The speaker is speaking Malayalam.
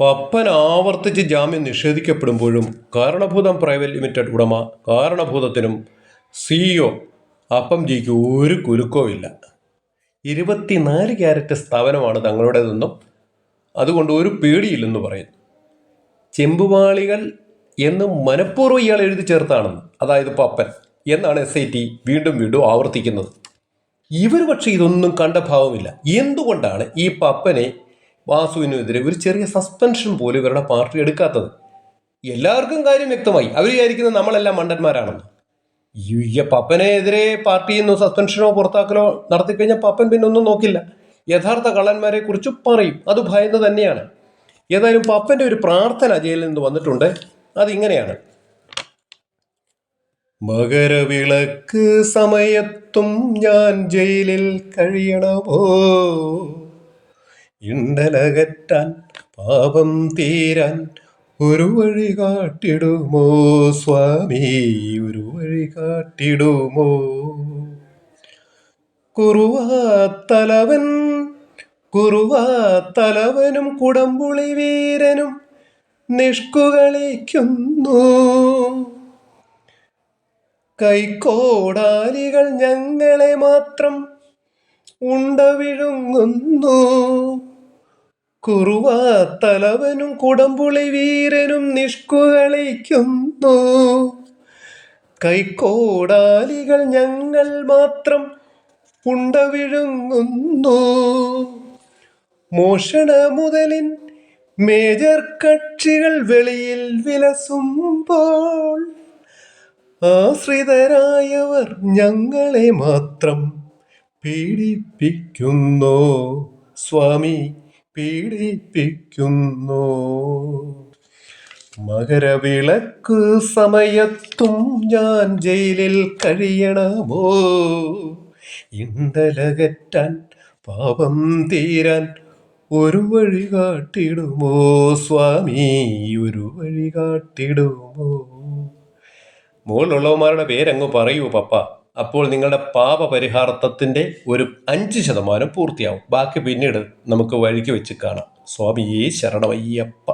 പപ്പൻ ആവർത്തിച്ച് ജാമ്യം നിഷേധിക്കപ്പെടുമ്പോഴും കാരണഭൂതം പ്രൈവറ്റ് ലിമിറ്റഡ് ഉടമ കാരണഭൂതത്തിനും സിഇഒ അപ്പം ജിക്ക് ഒരു കുലുക്കവും 24 ക്യാരറ്റ് സ്ഥാപനമാണ് തങ്ങളുടേതെന്നും അതുകൊണ്ട് ഒരു പേടിയില്ലെന്ന് പറയുന്നു. ചെമ്പുപാളികൾ എന്ന് മനഃപൂർവ്വം ഇയാൾ എഴുതി ചേർത്താണെന്ന്, അതായത് പപ്പൻ എന്നാണ് SIT വീണ്ടും വീണ്ടും ആവർത്തിക്കുന്നത്. ഇവർ പക്ഷേ ഇതൊന്നും കണ്ട ഭാവമില്ല. എന്തുകൊണ്ടാണ് ഈ പപ്പനെ വാസുവിനെതിരെ ഒരു ചെറിയ സസ്പെൻഷൻ പോലും ഇവരുടെ പാർട്ടി എടുക്കാത്തത്? എല്ലാവർക്കും കാര്യം വ്യക്തമായി. അവർ വിചാരിക്കുന്നത് നമ്മളെല്ലാം മണ്ടന്മാരാണെന്ന്. ഈ പപ്പനെതിരെ പാർട്ടിയിൽ നിന്ന് സസ്പെൻഷനോ പുറത്താക്കലോ നടത്തിക്കഴിഞ്ഞാൽ പപ്പൻ പിന്നെ ഒന്നും നോക്കില്ല, യഥാർത്ഥ കള്ളന്മാരെ കുറിച്ച് പറയും. അത് ഭയന്ന് തന്നെയാണ്. ഏതായാലും പപ്പൻ്റെ ഒരു പ്രാർത്ഥന ജയിലിൽ നിന്ന് വന്നിട്ടുണ്ട്. അതിങ്ങനെയാണ്: മകരവിളക്ക് സമയത്തും ഞാൻ ജയിലിൽ കഴിയണമോ, ഇണ്ടലകറ്റാൻ പാപം തീരാൻ ഒരു വഴി കാട്ടിടുമോ സ്വാമി, ഒരു വഴി കാട്ടിടുമോ. കുറുവാത്തലവനും കുടംപുളി വീരനും നിഷ്കുകളിക്കുന്നു, കൈക്കോടാലികൾ ഞങ്ങളെ മാത്രം ഉണ്ട വിഴുങ്ങുന്നു. കുറുവാത്തലവനും കുടംപുളി വീരനും നിഷ്കുകളിക്കുന്നു, കൈക്കോടാലികൾ ഞങ്ങൾ മാത്രം ഉണ്ട വിഴുങ്ങുന്നു. മോഷണ മുതലിൻ മേജർ കക്ഷികൾ വെളിയിൽ വിലസുമ്പോൾ ആശ്രിതരായവർ ഞങ്ങളെ മാത്രം പീഡിപ്പിക്കുന്നു സ്വാമി, പീഡിപ്പിക്കുന്നു. മകരവിളക്ക് സമയത്തും ഞാൻ ജയിലിൽ കഴിയണമോ, ഇണ്ടലകറ്റാൻ പാപം തീരാൻ ഒരു വഴി കാട്ടിടുമോ സ്വാമി, ഒരു വഴി കാട്ടിടുമോ. മുകളിലുള്ളവന്മാരുടെ പേരങ്ങ് പറയൂ പപ്പ. അപ്പോൾ നിങ്ങളുടെ പാപപരിഹാരത്വത്തിൻ്റെ ഒരു 5% പൂർത്തിയാവും. ബാക്കി പിന്നീട് നമുക്ക് വഴിക്ക് വെച്ച് കാണാം. സ്വാമിയേ ശരണമയ്യപ്പ.